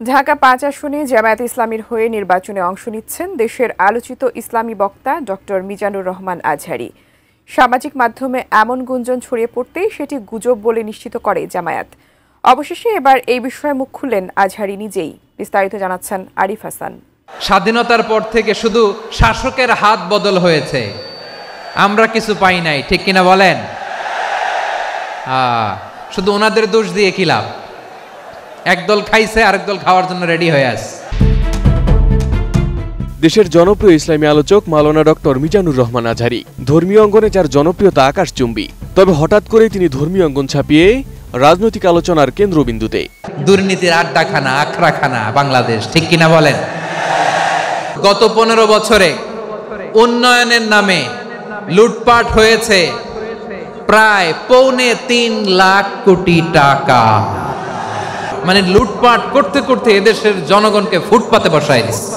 ঢাকা-৫ আসনে জামায়াতে ইসলামীর হয়ে নির্বাচনে অংশ নিচ্ছেন দেশের আলোচিত ইসলামী বক্তা ডক্টর মিজানুর রহমান আজহারী। সামাজিক মাধ্যমে এমন গুঞ্জন ছড়িয়ে পড়তেই সেটি গুজব বলে নিশ্চিত করে জামায়াত। অবশেষে এবার এই বিষয়ে মুখ খুললেন আজহারী নিজেই। বিস্তারিত জানাচ্ছেন আরিফ হাসান। স্বাধীনতার পর থেকে শুধু শাসকের হাত বদল হয়েছে, আমরা কিছু পাই নাই, ঠিক কিনা বলেন? শুধু ওনাদের দোষ দিয়ে কি লাভ? একদল খাইছে, আরেক দল খাওয়ার জন্য রেডি হয়ে আছে। দেশের জনপ্রিয় ইসলামী আলোচক মাওলানা ডক্টর মিজানুর রহমান আজহারী ধর্মীয় অঙ্গনে যার জনপ্রিয়তা আকাশচুম্বী। তবে হঠাৎ করেই তিনি ধর্মীয় অঙ্গন ছাপিয়ে রাজনৈতিক আলোচনার কেন্দ্রবিন্দুতে। দুর্নীতির আড্ডাখানা, আখড়াখানা বাংলাদেশ, ঠিক কিনা বলেন? গত 15 বছরে উন্নয়নের নামে লুটপাট হয়েছে প্রায় 3.25 লাখ কোটি টাকা। মানে লুটপাট করতে করতে এদেশের জনগণকে ফুটপাতে বসায় দিচ্ছে।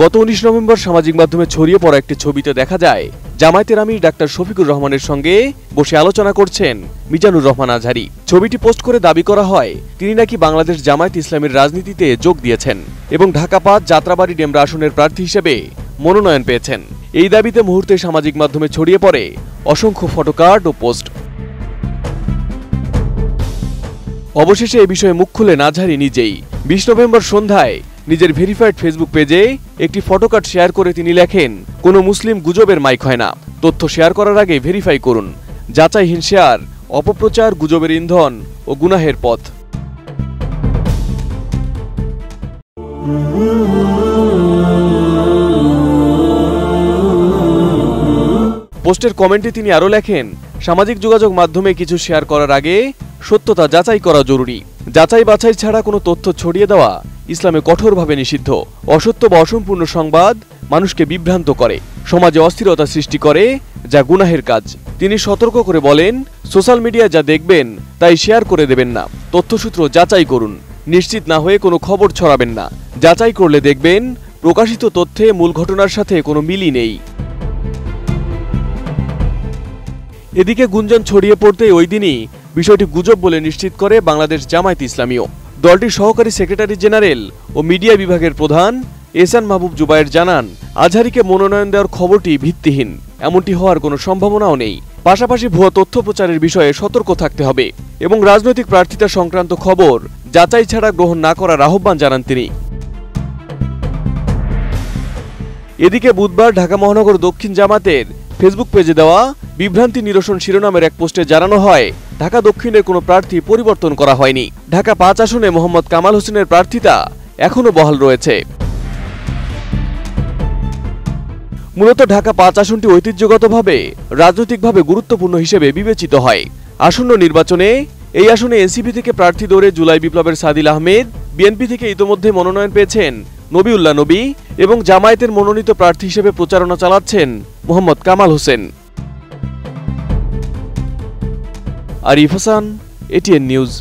গত 19 নভেম্বর সামাজিক মাধ্যমে ছড়িয়ে পড়া একটি ছবিতে দেখা যায় জামায়াতের আমির ডাক্তার শফিকুর রহমানের সঙ্গে বসে আলোচনা করছেন মিজানুর রহমান আজহারী। ছবিটি পোস্ট করে দাবি করা হয় তিনি নাকি বাংলাদেশ জামায়াত ইসলামীর রাজনীতিতে যোগ দিয়েছেন এবং ঢাকা-৫ যাত্রাবাড়ি ডেমরা আসনের প্রার্থী হিসেবে মনোনয়ন পেয়েছেন। এই দাবিতে মুহূর্তে সামাজিক মাধ্যমে ছড়িয়ে পড়ে অসংখ্য ফটোকার্ড ও পোস্ট। অবশেষে এ বিষয়ে মুখ খুললেন আজহারী নিজেই। 20 নভেম্বর সন্ধ্যায় নিজের ভেরিফাইড ফেসবুক পেজে একটি ফটোকার্ড শেয়ার করে তিনি লেখেন, কোনো মুসলিম গুজবের মাইক হয় না, তথ্য শেয়ার করার আগে ভেরিফাই করুন। যাচাইহীন শেয়ার অপপ্রচার, গুজবের ইন্ধন ও গুনাহের পথ। পোস্টের কমেন্টে তিনি আরও লেখেন, সামাজিক যোগাযোগ মাধ্যমে কিছু শেয়ার করার আগে সত্যতা যাচাই করা জরুরি। যাচাই বাছাই ছাড়া কোনো তথ্য ছড়িয়ে দেওয়া ইসলামে কঠোরভাবে নিষিদ্ধ। অসত্য বা অসম্পূর্ণ সংবাদ মানুষকে বিভ্রান্ত করে, সমাজে অস্থিরতা সৃষ্টি করে, যা গুনাহের কাজ। তিনি সতর্ক করে বলেন, সোশ্যাল মিডিয়ায় যা দেখবেন তাই শেয়ার করে দেবেন না, তথ্যসূত্র যাচাই করুন। নিশ্চিত না হয়ে কোনো খবর ছড়াবেন না। যাচাই করলে দেখবেন প্রকাশিত তথ্যে মূল ঘটনার সাথে কোনো মিলই নেই। এদিকে গুঞ্জন ছড়িয়ে পড়তে ওই দিনই বিষয়টি গুজব বলে নিশ্চিত করে বাংলাদেশ জামায়াত ইসলামীও। দলটির সহকারী সেক্রেটারি জেনারেল ও মিডিয়া বিভাগের প্রধান এহসান মাহবুব জুবায়ের জানান, আজহারীকে মনোনয়ন দেওয়ার খবরটি ভিত্তিহীন, এমনটি হওয়ার কোনো সম্ভাবনাও নেই। পাশাপাশি ভুয়া তথ্য প্রচারের বিষয়ে সতর্ক থাকতে হবে এবং রাজনৈতিক প্রার্থিতা সংক্রান্ত খবর যাচাই ছাড়া গ্রহণ না করার আহ্বান জানান তিনি। এদিকে বুধবার ঢাকা মহানগর দক্ষিণ জামাতের ফেসবুক পেজে দেওয়া বিভ্রান্তি নিরসন শিরোনামের এক পোস্টে জানানো হয়, ঢাকা দক্ষিণের কোনো প্রার্থী পরিবর্তন করা হয়নি। ঢাকা-৫ আসনে মোহাম্মদ কামাল হোসেনের প্রার্থিতা এখনো বহাল রয়েছে। মূলত ঢাকা-৫ আসনটি ঐতিহ্যগতভাবে রাজনৈতিকভাবে গুরুত্বপূর্ণ হিসেবে বিবেচিত হয়। আসন্ন নির্বাচনে এই আসনে এনসিপি থেকে প্রার্থী দৌড়ে জুলাই বিপ্লবের সাদিল আহমেদ, বিএনপি থেকে ইতোমধ্যে মনোনয়ন পেয়েছেন নবিউল্লাহ নবী এবং জামায়াতের মনোনীত প্রার্থী হিসেবে প্রচারণা চালাচ্ছেন মোহাম্মদ কামাল হোসেন। Arif Hasan, ATN news.